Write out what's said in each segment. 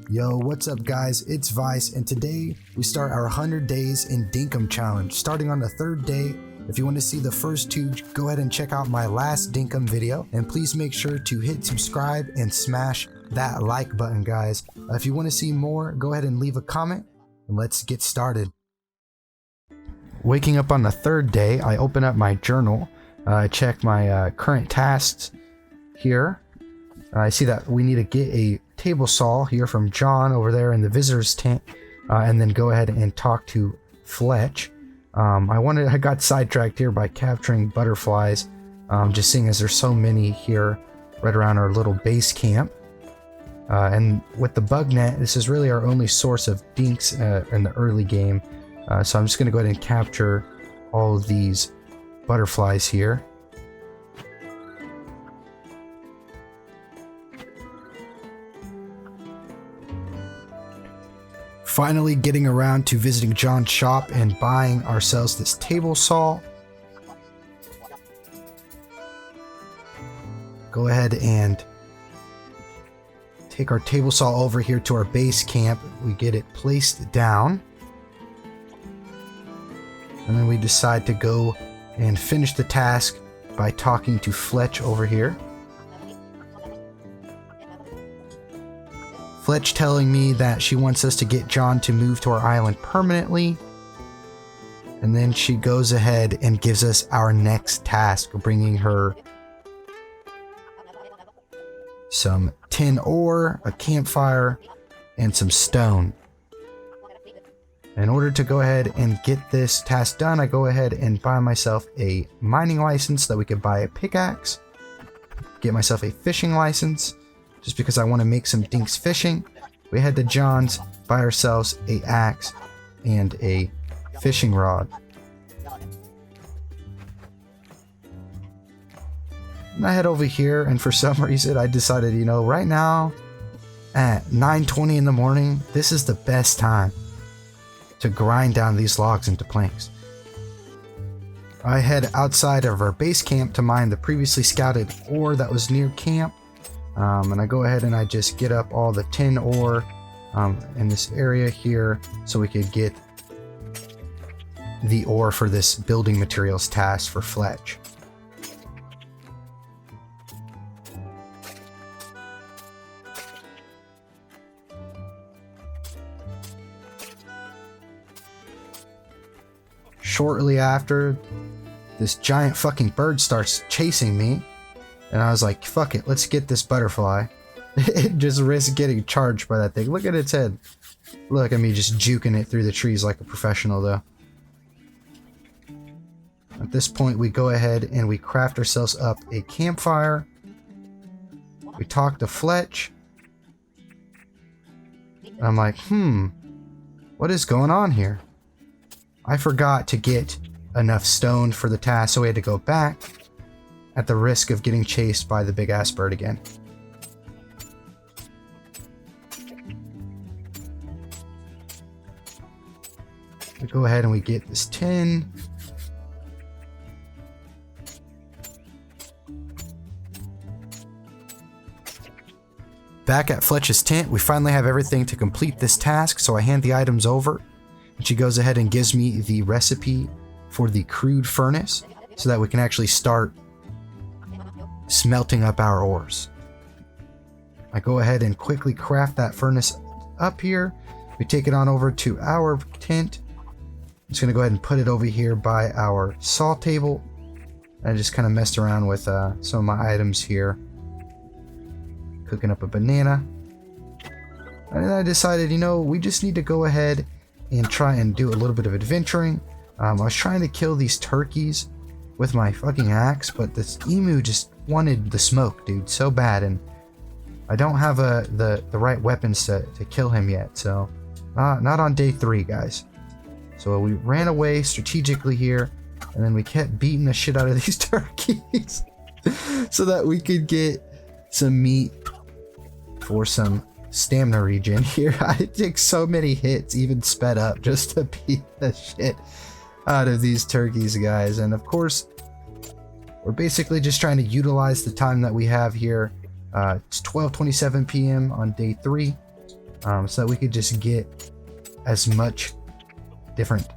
Yo, what's up guys, it's Vice, and today we start our 100 days in Dinkum challenge, starting on the third day. If you want to see the first two, go ahead and check out my last Dinkum video, and please make sure to hit subscribe and smash that like button, guys. If you want to see more, go ahead and leave a comment, and let's get started. Waking up on the third day, I open up my journal, I check my current tasks here. I see that we need to get a table saw here from John over there in the visitor's tent, and then go ahead and talk to Fletch. I got sidetracked here by capturing butterflies, just seeing as there's so many here right around our little base camp. And with the bug net, this is really our only source of dinks in the early game. So I'm just going to go ahead and capture all of these butterflies here. Finally getting around to visiting John's shop and buying ourselves this table saw. Go ahead and take our table saw over here to our base camp. We get it placed down. And then we decide to go and finish the task by talking to Fletch over here. Fletch telling me that she wants us to get John to move to our island permanently. And then she goes ahead and gives us our next task, bringing her some tin ore, a campfire, and some stone. In order to go ahead and get this task done, I go ahead and buy myself a mining license so that we could buy a pickaxe. Get myself a fishing license, just because I want to make some dinks fishing. We head to John's, buy ourselves a axe and a fishing rod. And I head over here, and for some reason I decided, right now at 9:20 in the morning, this is the best time to grind down these logs into planks. I head outside of our base camp to mine the previously scouted ore that was near camp. And I go ahead and I just get up all the tin ore in this area here so we could get the ore for this building materials task for Fletch. Shortly after, this giant fucking bird starts chasing me. And I was like, fuck it, let's get this butterfly. Just risk getting charged by that thing. Look at its head. Look at me just juking it through the trees like a professional, though. At this point, we go ahead and we craft ourselves up a campfire. We talk to Fletch. And I'm like, what is going on here? I forgot to get enough stone for the task, so we had to go back, at the risk of getting chased by the big ass bird again. We go ahead and we get this tin. Back at Fletch's tent, we finally have everything to complete this task, so I hand the items over, and she goes ahead and gives me the recipe for the crude furnace so that we can actually start smelting up our ores. I go ahead and quickly craft that furnace up here. We take it on over to our tent. I'm just gonna go ahead and put it over here by our saw table. I just kind of messed around with some of my items here. Cooking up a banana. And then I decided, we just need to go ahead and try and do a little bit of adventuring. I was trying to kill these turkeys with my fucking axe, but this emu just wanted the smoke, dude, so bad, and I don't have the right weapons to kill him yet, so not on day 3, guys. So we ran away strategically here, and then we kept beating the shit out of these turkeys so that we could get some meat for some stamina regen here. I took so many hits, even sped up, just to beat the shit out of these turkeys, guys. And of course, we're basically just trying to utilize the time that we have here. It's 12:27 p.m. on day 3, so that we could just get as much different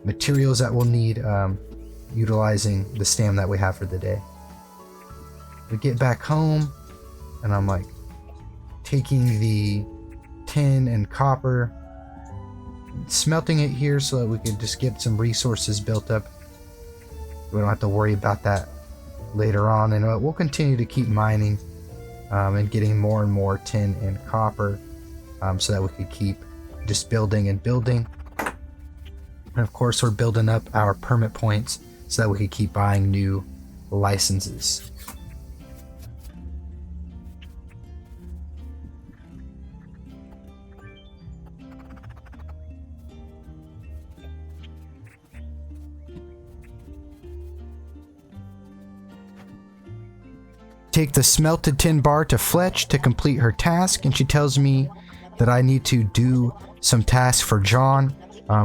materials that we'll need, utilizing the stam that we have for the day. We get back home, and I'm like taking the tin and copper, smelting it here so that we can just get some resources built up. We don't have to worry about that later on, and we'll continue to keep mining and getting more and more tin and copper, so that we could keep just building and building. And of course, we're building up our permit points so that we could keep buying new licenses. Take the smelted tin bar to Fletch to complete her task, and she tells me that I need to do some tasks for John,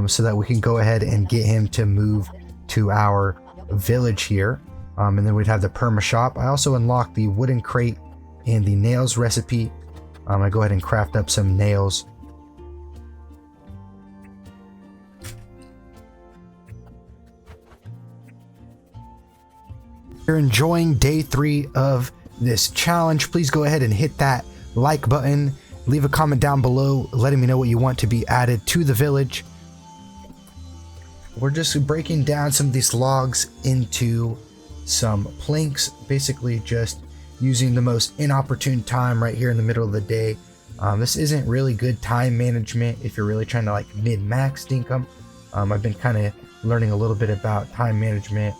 so that we can go ahead and get him to move to our village here, and then we'd have the perma shop. I also unlocked the wooden crate and the nails recipe. I go ahead and craft up some nails. If you're enjoying day 3 of this challenge, please go ahead and hit that like button. Leave a comment down below letting me know what you want to be added to the village. We're just breaking down some of these logs into some planks, basically just using the most inopportune time right here in the middle of the day. This isn't really good time management if you're really trying to like min-max Dinkum. I've been kind of learning a little bit about time management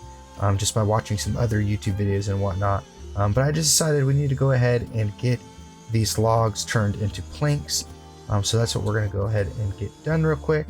just by watching some other YouTube videos and whatnot. But I just decided we need to go ahead and get these logs turned into planks. So that's what we're going to go ahead and get done real quick.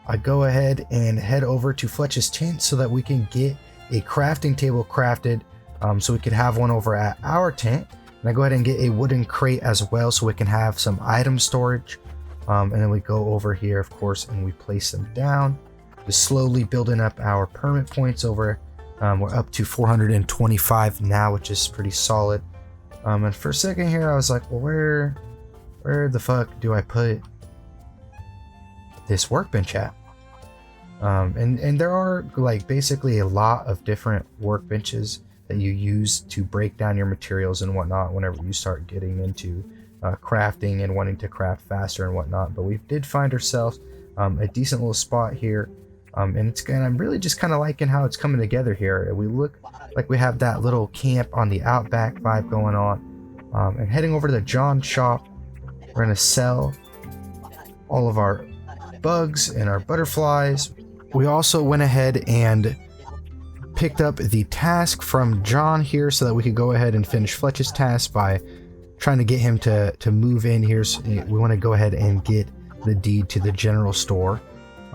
I go ahead and head over to Fletch's tent so that we can get a crafting table crafted, so we could have one over at our tent. And I go ahead and get a wooden crate as well so we can have some item storage. And then we go over here, of course, and we place them down. Just slowly building up our permit points over. We're up to 425 now, which is pretty solid. And for a second here, I was like, well, where the fuck do I put this workbench at? And there are like basically a lot of different workbenches that you use to break down your materials and whatnot whenever you start getting into crafting and wanting to craft faster and whatnot. But we did find ourselves a decent little spot here, and I'm really just kind of liking how it's coming together here. We look like we have that little camp on the outback vibe going on, and heading over to the John shop. We're gonna sell all of our bugs and our butterflies. We also went ahead and picked up the task from John here so that we could go ahead and finish Fletch's task by trying to get him to move in here. So we want to go ahead and get the deed to the general store.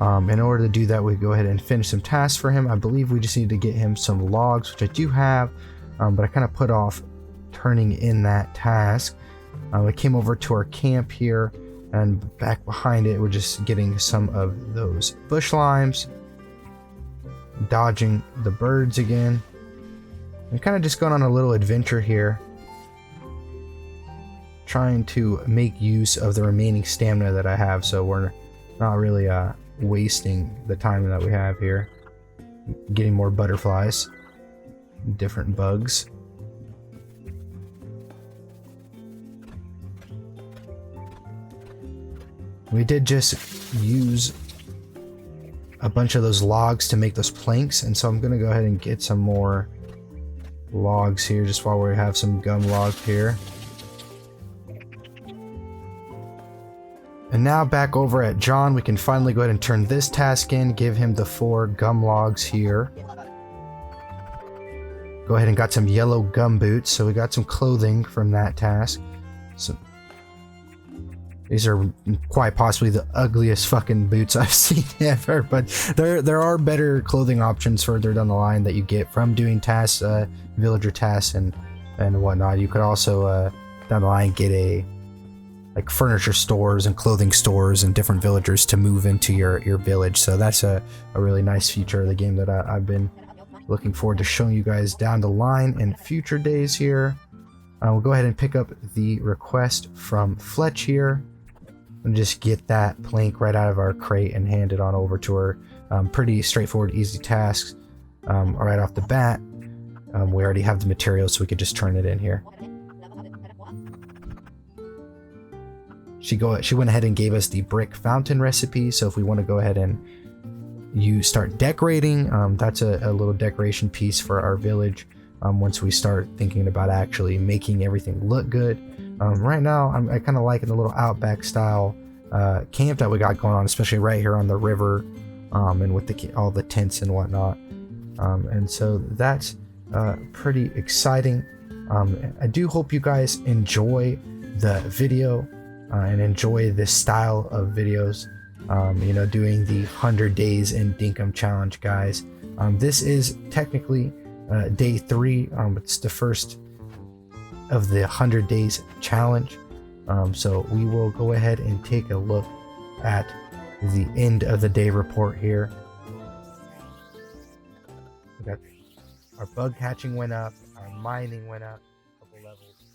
In order to do that, we go ahead and finish some tasks for him. I believe we just need to get him some logs, which I do have, but I kind of put off turning in that task. I came over to our camp here, and back behind it we're just getting some of those bush limes, dodging the birds again, and kind of just going on a little adventure here, trying to make use of the remaining stamina that I have, so we're not really wasting the time that we have here. Getting more butterflies, different bugs. We did just use a bunch of those logs to make those planks, and so I'm gonna go ahead and get some more logs here just while we have some gum logs here. And now back over at John, we can finally go ahead and turn this task in, give him the 4 gum logs here. Go ahead and got some yellow gum boots, so we got some clothing from that task. So These are quite possibly the ugliest fucking boots I've seen ever, but there are better clothing options further down the line that you get from doing tasks, villager tasks and whatnot. You could also down the line get like furniture stores and clothing stores and different villagers to move into your village. So that's a really nice feature of the game that I've been looking forward to showing you guys down the line in future days here. We'll go ahead and pick up the request from Fletch here and just get that plank right out of our crate and hand it on over to her. Pretty straightforward, easy tasks right off the bat. We already have the materials, so we could just turn it in here. She went ahead and gave us the brick fountain recipe, so if we want to go ahead and you start decorating, that's a little decoration piece for our village. Once we start thinking about actually making everything look good. Right now, I kind of liking the little outback style camp that we got going on, especially right here on the river, and with all the tents and whatnot. And so that's pretty exciting. I do hope you guys enjoy the video and enjoy this style of videos. You know, doing the 100 days in Dinkum challenge, guys. This is technically day 3. It's the first of the 100 days challenge. So we will go ahead and take a look at the end of the day report here. We got our bug hatching went up, our mining went up a couple levels.